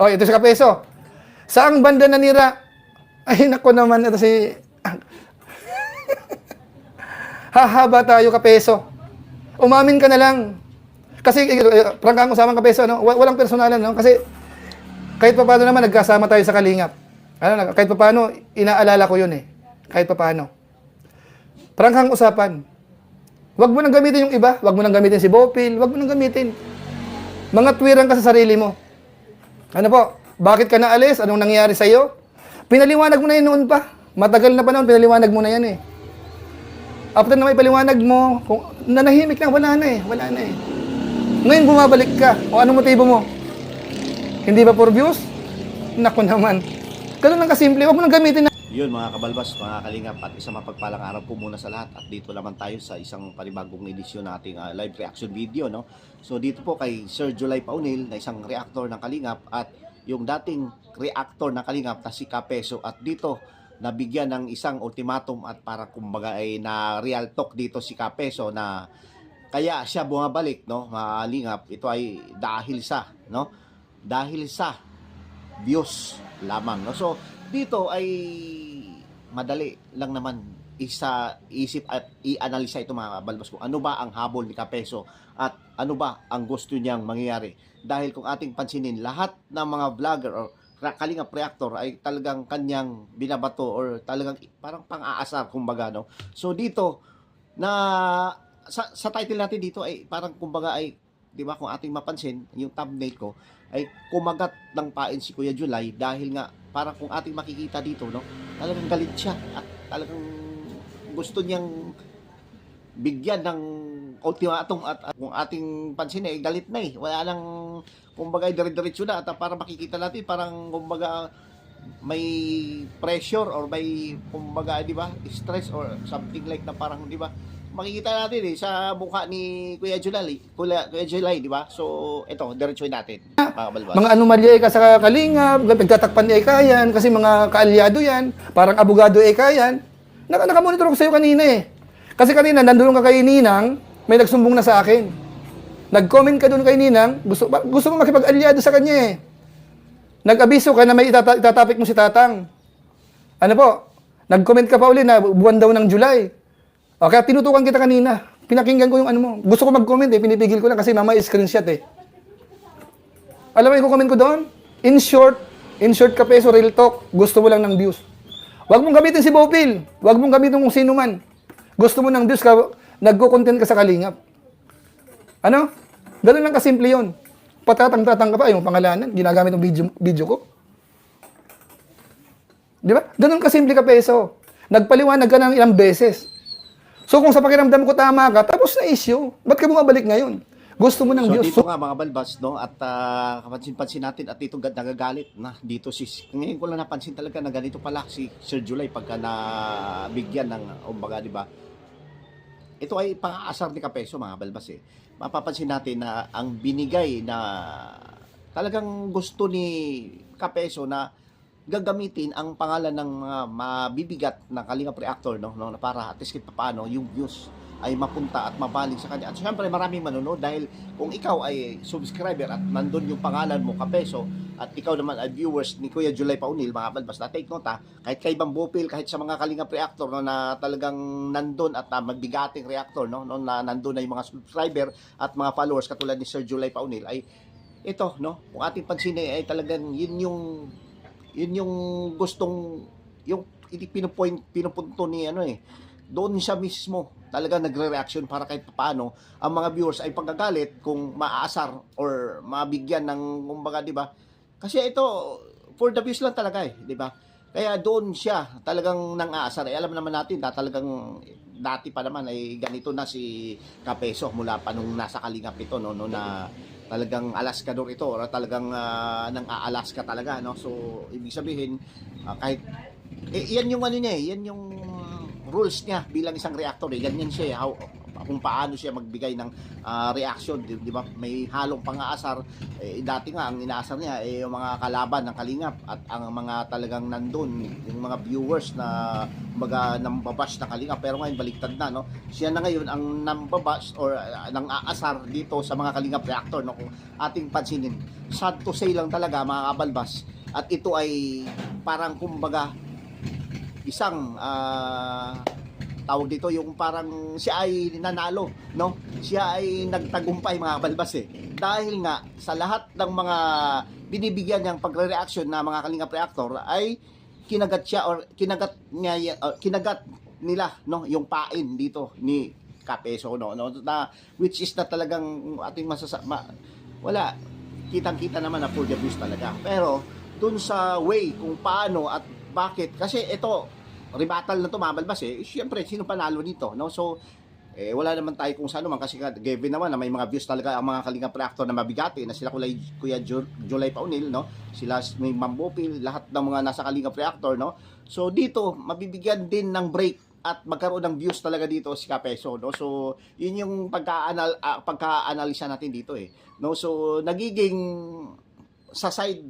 Okay, ito si Kapeso. Saang banda nanira? Ay, nako naman, ito si... Hahaba tayo, Kapeso. Umamin ka na lang. Kasi, prangkang usapan, Kapeso, no? Walang personalan, no? Kasi, kahit pa paano naman, nagkasama tayo sa Kalingap. Ano, kahit pa paano, inaalala ko yun eh. Kahit pa paano. Prangkang usapan. Huwag mo nang gamitin yung iba. Huwag mo nang gamitin si Bopil. Huwag mo nang gamitin. Mga tuwiran ka sa sarili mo. Ano po? Bakit ka naalis? Anong nangyari sa'yo? Pinaliwanag mo na yun noon pa. Matagal na panahon, pinaliwanag mo na yan eh. After na may paliwanag mo, kung nanahimik na, wala na eh. Wala na eh. Ngayon bumabalik ka. O anong motibo mo? Hindi ba for views? Naku naman. Ganun lang kasimple. Huwag mo nang gamitin na. Yun mga kabalbas, mga kalingap, at isang mapagpalang araw po muna sa lahat. At dito naman tayo sa isang panibagong edisyon ng ating live reaction video, no? So dito po kay Sir July Paunil, na isang reactor ng Kalingap, at yung dating reactor ng Kalingap na si Kapeso. At dito nabigyan ng isang ultimatum at para kumbaga ay na real talk dito si Kapeso na kaya siya bumabalik, no, mga kalingap. Ito ay dahil sa, no? Dahil sa Diyos lamang, no? So dito ay madali lang naman isip at i-analisa ito mga balbas kung ano ba ang habol ni Kapeso at ano ba ang gusto niyang mangyayari. Dahil kung ating pansinin, lahat ng mga vlogger or Kalingap reactor ay talagang kanyang binabato or talagang parang pang-aasar kumbaga, no? So dito na sa title natin dito ay parang kumbaga ay, di ba, kung ating mapansin yung thumbnail ko ay kumagat ng pain si Kuya July dahil nga parang kung ating makikita dito, no, talagang galit siya at talagang gusto niyang bigyan ng ultimatum at kung ating pansin ay galit na eh. Wala nang kumbaga dire-diretso na at para makikita natin parang kumbaga may pressure or may kumbaga, di ba, stress or something like na parang, di ba, makikita natin eh sa mukha ni Kuya July, di ba? So ito, diretsoin natin mga balbas. Mga anomalya ka sa Kalingap, nagtatakpan ni Eka yan, kasi mga kaalyado yan, parang abogado Eka yan. Nakamonitor ko sa'yo kanina eh. Kasi kanina, nandun ka kay Ninang, may nagsumbong na sa akin. Nag-comment ka doon kay Ninang, gusto mo makipag-alyado sa kanya eh. Nag-abiso ka na may itatapik mo si Tatang. Ano po? Nag-comment ka pa uli na buwan daw ng July. O, kaya tinutukan kita kanina. Pinakinggan ko yung ano mo. Gusto ko mag-comment eh, pinipigil ko lang kasi mama screenshot eh. Alam mo yung comment ko doon? In short Kapeso, real talk, gusto mo lang ng views. Huwag mong gamitin si Bopil. Huwag mong gamitin kung sino man. Gusto mo ng views, nagko-content ka sa Kalingap. Ano? Ganun lang kasimple yun. Patatang-tatang ka pa, yung pangalanan, ginagamit ng video ko. Di ba? Ganun kasimple Kapeso. Nagpaliwanag ka ng ilang beses. So kung sa pakiramdam ko tama ka, tapos na issue. Ba't ka bumabalik ngayon? Gusto mo ng So Diyos. dito nga mga balbas, no, at kapansin-pansin natin at dito nagagalit na dito ngayon ko lang napansin talaga na ganito pala si Sir July pagka nabigyan ng umbaga, di ba? Ito ay pang-aasar ni Kapeso mga balbas eh. Mapapansin natin na ang binigay na talagang gusto ni Kapeso na gagamitin ang pangalan ng mga mabibigat na Kalingap reactor, no, para at least paano yung views ay mapunta at mabaling sa kanya. At syempre maraming manonood dahil kung ikaw ay subscriber at nandun yung pangalan mo, Kapeso, at ikaw naman ay viewers ni Kuya July Paunil, mga balbas, na take note ha, kahit kay Ibang Bopil, kahit sa mga Kalingap reactor, no, na talagang nandun at magbigating reactor, no, na nandun na yung mga subscriber at mga followers katulad ni Sir July Paunil, ay ito, no, kung ating pansin ay talagang yun yung gustong yung pinupunto ni ano eh, doon siya mismo talaga nagre-reaction para kahit paano ang mga viewers ay pagkagalit kung maaasar or mabigyan ng kumbaga, di ba? Kasi ito for the views lang talaga eh, di ba? Kaya doon siya talagang nang-aasar. Alam naman natin na talagang dati pa naman ay ganito na si Kapeso mula pa nung nasa Kalingap ito, no, na talagang Alaskador ito or talagang nang-Alaska talaga, no. So ibig sabihin kahit yan yung ano niya eh, yan yung rules niya bilang isang reactor eh. Ganyan siya eh. kung paano siya magbigay ng reaction, di ba? May halong pang-aasar. Dati nga ang inaasar niya yung mga kalaban ng Kalingap at ang mga talagang nandun, yung mga viewers na nambabash na Kalingap, pero ngayon baliktad na, no? Siya na ngayon ang nambabash or nang aasar dito sa mga Kalingap reactor, no? Kung ating pansinin, sad to say lang talaga mga kabalbas, at ito ay parang kumbaga isang tawag dito, yung parang siya ay nanalo, no? Siya ay nagtagumpay mga kabalbas dahil nga sa lahat ng mga binibigyan niyang pagre-reaction na mga Kalingap reactor ay kinagat siya or kinagat nila, no, yung pain dito ni Kapeso, no, na which is na talagang ating wala, kitang-kita naman na for the views talaga. Pero dun sa way kung paano at bakit, kasi ito rebuttal na to mabalbas siyempre sino panalo nito, no? So wala naman tayo kung saan naman, kasi given naman na may mga views talaga ang mga Kalingap reactor na mabigati, na sila Kuya Julay Paunil, no? Sila may Mambopil, lahat ng mga nasa Kalingap reactor, no? So dito mabibigyan din ng break at magkaroon ng views talaga dito si Kapeso, no? So yun yung pagka-analisa natin dito no? So nagiging sa side,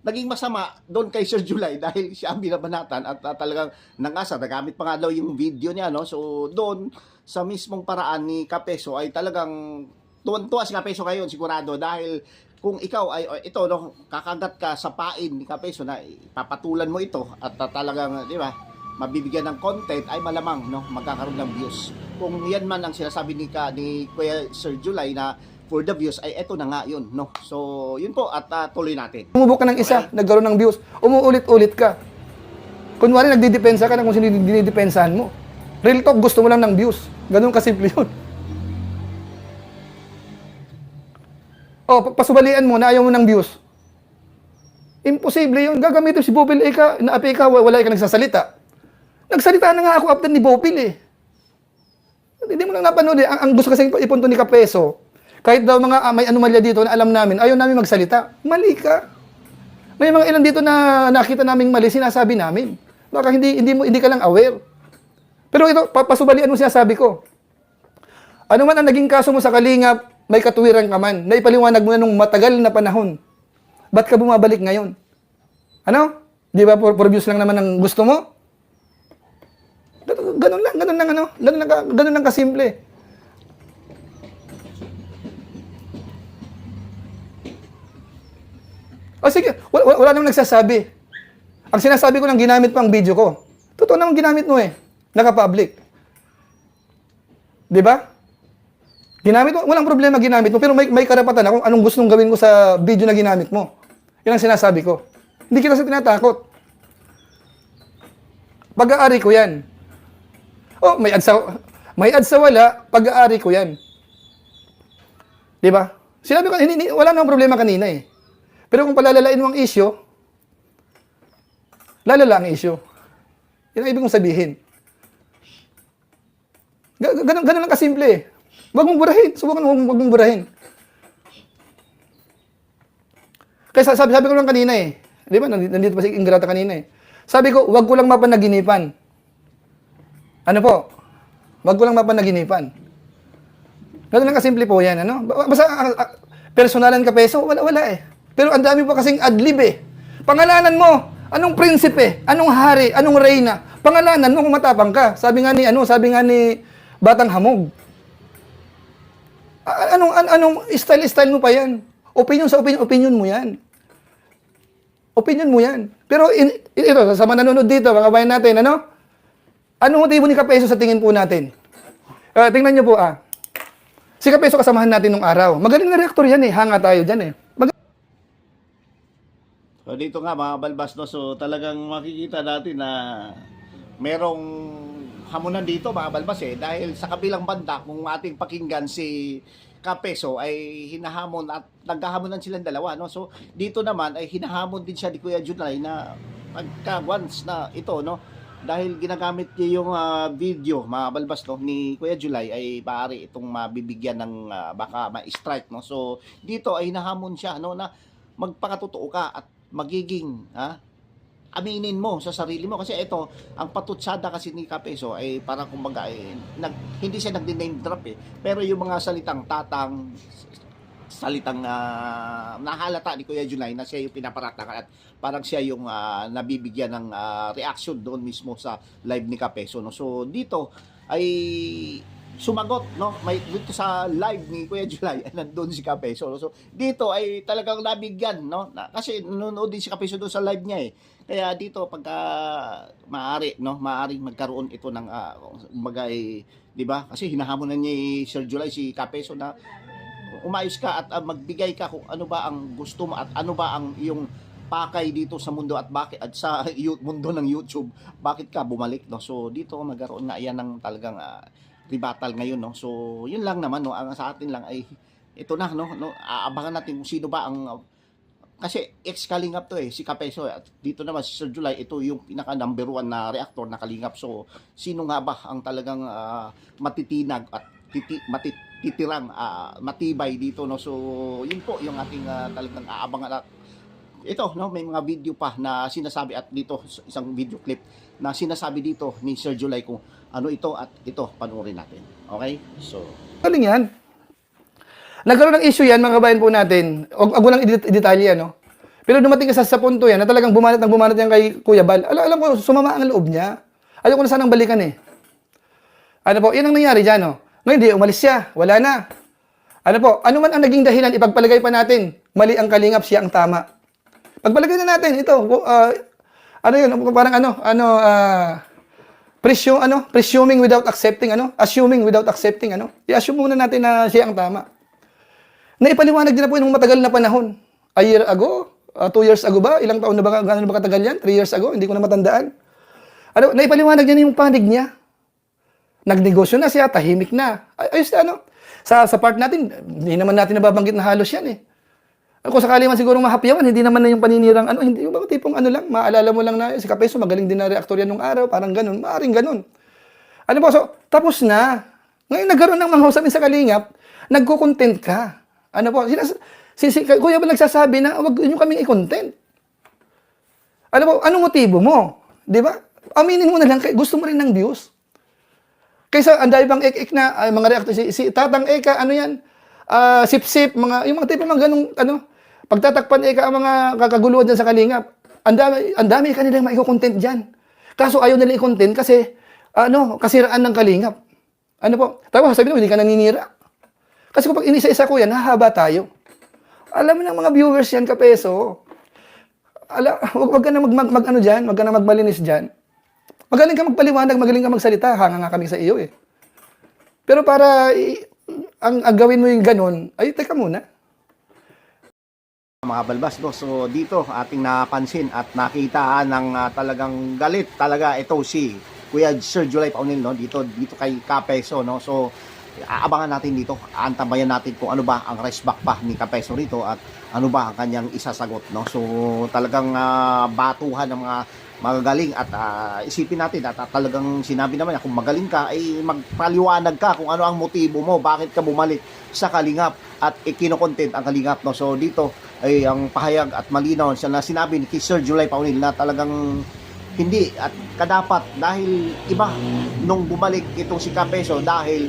naging masama doon kay Sir July dahil siya ang binabanatan at talagang nangasa, nagamit pa nga daw yung video niya, no? So doon sa mismong paraan ni Kapeso ay talagang tuwan-tuwa si Kapeso ngayon sigurado, dahil kung ikaw ay ito, no, kakagat ka sa pain ni Kapeso na papatulan mo ito at talagang, di ba, mabibigyan ng content, ay malamang, no, magkakaroon ng views. Kung yan man ang sinasabi ni Kuya Sir July na for the views, ay eto na nga yun, no? So yun po, at tuloy natin. Umubok ka ng isa, nagkaroon ng views, umuulit-ulit ka. Kunwari nagdidepensa ka na kung sino dinidepensahan mo. Real talk, gusto mo lang ng views. Ganun kasimple yun. Pasubalian mo na ayaw mo ng views. Imposible yun. Gagamitin si Bopil, naapi ka, wala ka nagsasalita. Nagsalita na nga ako after ni Bopil Hindi mo lang napanood Ang gusto kasi ipunto ni Kapeso, kahit daw mga may anomalya dito na alam namin, ayaw namin magsalita. Mali ka. May mga ilan dito na nakita naming mali, sinasabi namin. Baka hindi ka lang aware. Pero ito, pasubalian mo sinasabi ko. Ano man ang naging kaso mo sa Kalingap, may katuwiran ka man. Naipaliwanag mo na nung matagal na panahon. Ba't ka bumabalik ngayon? Ano? Di ba for views lang naman ang gusto mo? Ganun lang kasimple. Sige, wala namang nagsasabi. Ang sinasabi ko lang, ginamit pa ang video ko. Totoo namang ginamit mo naka-public. Di ba? Ginamit mo, walang problema ginamit mo, pero may karapatan na kung anong gustong gawin ko sa video na ginamit mo. Yan ang sinasabi ko. Hindi kita sa tinatakot. Pag-aari ko yan. May ads sa wala, pag-aari ko yan. Di ba? Sinabi ko, wala namang problema kanina Pero kung palalalain mo ang issue, lalala ang issue. Yan ang ibig kong sabihin. Ganun lang kasimple Huwag mong burahin. Subukan mo, huwag mong burahin. Kaya sabi ko lang kanina Di ba? Nandito pa si Ingrata kanina Sabi ko, huwag ko lang mapanaginipan. Ano po? Huwag ko lang mapanaginipan. Ganun lang kasimple po yan, ano? Basta personalan Kapeso, wala Pero ang dami pa kasing adlib Pangalanan mo, anong prinsipe, anong hari, anong reyna. Pangalanan mo kung matapang ka. Sabi nga ni Batang Hamog. Anong style mo pa yan? Opinion mo yan. Opinion mo yan. Pero ito, sa mga nanonood dito, mga kabayan natin, ano? Anong motibo ni Kapeso sa tingin po natin? Tingnan nyo po, Si Kapeso kasamahan natin nung araw. Magaling na reaktor yan hanga tayo dyan So dito nga mga balbas, no, so talagang makikita natin na merong hamunan dito mga balbas dahil sa kabilang banda kung ating pakinggan si Kapeso ay hinahamon at naghahamonan silang dalawa, no. So dito naman ay hinahamon din siya ni Kuya Junay na pagka once na ito, no, dahil ginagamit niya yung video mga balbas, no, ni Kuya Julay, ay maaari itong mabibigyan ng baka ma-strike, no. So dito ay hinahamon siya, no, na magpakatotoo ka at magiging aminin mo sa sarili mo kasi ito ang patutsada kasi ni Kapeso ay parang kumbaga hindi siya nag-name drop pero yung mga salitang tatang salitang nahalata ni Kuya Junay na siya yung pinaparatakan at parang siya yung nabibigyan ng reaction doon mismo sa live ni Kapeso, no? So dito ay sumagot, no? May dito sa live ni Kuya July ay nandun si Kapeso, no? So dito ay talagang nabigyan, no? Kasi nanonood din si Kapeso doon sa live niya kaya dito pagka maaring magkaroon ito ng bagay, di ba? Kasi hinahamonan niya Sir July si Kapeso na umayos ka at magbigay ka kung ano ba ang gusto mo at ano ba ang iyong pakay dito sa mundo at bakit at sa mundo ng YouTube, bakit ka bumalik, no? So dito magkaroon na yan ng talagang rebuttal ngayon, no? So yun lang naman, no? Ang sa atin lang ay ito na, no? Aabangan natin kung sino ba ang kasi ex-Kalingap to si Kapeso at dito naman si Sir July, ito yung pinaka number 1 na reactor na Kalingap. So sino nga ba ang talagang matitinag at titirang matibay dito, no? So yun po yung ating talagang aabangan at ito, no, may mga video pa na sinasabi at dito isang video clip na sinasabi dito ni Sir July kung ano ito at ito panoorin natin. Okay? So Galing yan. Nagkaroon ng issue yan, mga kabayan po natin. Huwag lang i-detalye, no? Pero dumating ka sa punto yan na talagang bumanat yan kay Kuya Bal. Alam ko, sumama ang loob niya. Ayaw ko na sanang balikan Ano po, yan ang nangyari dyan, no? Ngayon, di, umalis siya. Wala na. Ano po, ano man ang naging dahilan, ipagpalagay pa natin. Mali ang Kalingap, siya ang tama. Pagpalagay na natin, ito, ano yun, parang presuming without accepting, assuming without accepting, i-assume muna natin na siya ang tama. Naipaliwanag din na po yung matagal na panahon. A year ago, 2 years ago ba? Ilang taon na ba, gano'n ba katagal yan? 3 years ago, hindi ko na matandaan. Naipaliwanag niya yung panig niya. Nagnegosyo na siya, tahimik na. Ayos na, Sa part natin, hindi naman natin nababanggit na halos yan Kung sakali man siguro mahapyawan, hindi naman na yung paninirang, hindi yung tipong lang, maalala mo lang na si Kapeso, magaling din na reaktor yan nung araw, parang ganun, maaring ganun. So, tapos na. Ngayon, nagkaroon ng mga usapin sa Kalingap, nagko-content ka. Kuya ba nagsasabi na, wag nyo kaming i-content? Anong motibo mo? Di ba? Aminin mo na lang, gusto mo rin ng views. Kaysa, ang dahil bang ek-ek na, mga reaktor, si Tatang Eka, sip-sip, yung mga tipo mga ganung, pagtatakpan ang mga kakaguluhan dyan sa Kalingap. Ang dami kanilang maiko-content dyan. Kaso ayaw nila i-content kasi, kasiraan ng Kalingap. Tapos sabi mo, hindi ka naninira. Kasi kung pag inisa-isa ko yan, hahaba tayo. Alam mo ng mga viewers yan, Kapeso. Wag ka na wag ka na magmalinis dyan. Magaling ka magpaliwanag, magaling ka magsalita, hanga nga kami sa iyo Pero para ang gawin mo yung ganun, ay teka muna. Mga balbas, no? So dito ating napansin at nakita ng talagang galit talaga ito si Kuya Sir July Paunil, no? Dito kay Kapeso, no? So aabangan natin dito, antabayan natin kung ano ba ang resback pa ni Kapeso rito at ano ba ang kanyang isasagot, no? So talagang batuhan ng mga magagaling at isipin natin at talagang sinabi naman niya kung magaling ka ay magpaliwanag ka kung ano ang motibo mo, bakit ka bumalik sa Kalingap at ikino-content ang Kalingap, no? So dito ay ang pahayag at malinaw siya na sinabi ni Sir July Paunil na talagang hindi at kadapat dahil iba nung bumalik itong si Kapeso dahil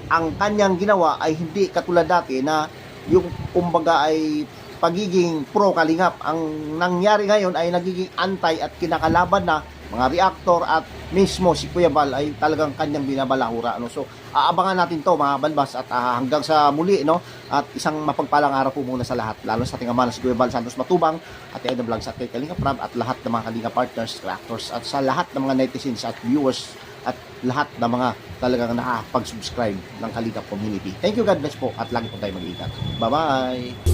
ang kanyang ginawa ay hindi katulad dati na yung kumbaga ay pagiging pro Kalingap. Ang nangyari ngayon ay nagiging anti at kinakalaban na mga reactor at mismo si Kuya Bal ay talagang kanyang binabalahura, So aabangan natin to mga balbas at hanggang sa muli, no? At isang mapagpalang araw po muna sa lahat, lalo sa ating ama na si Kuya Bal Santos Matubang at Edo Vlogs at kay Kalingap Rab at lahat ng mga Kalingap partners, reactors at sa lahat ng mga netizens at viewers at lahat ng mga talagang nakapag-subscribe ng Kalingap community. Thank you, God bless po at lagi po tayo mag-iingat. Bye-bye!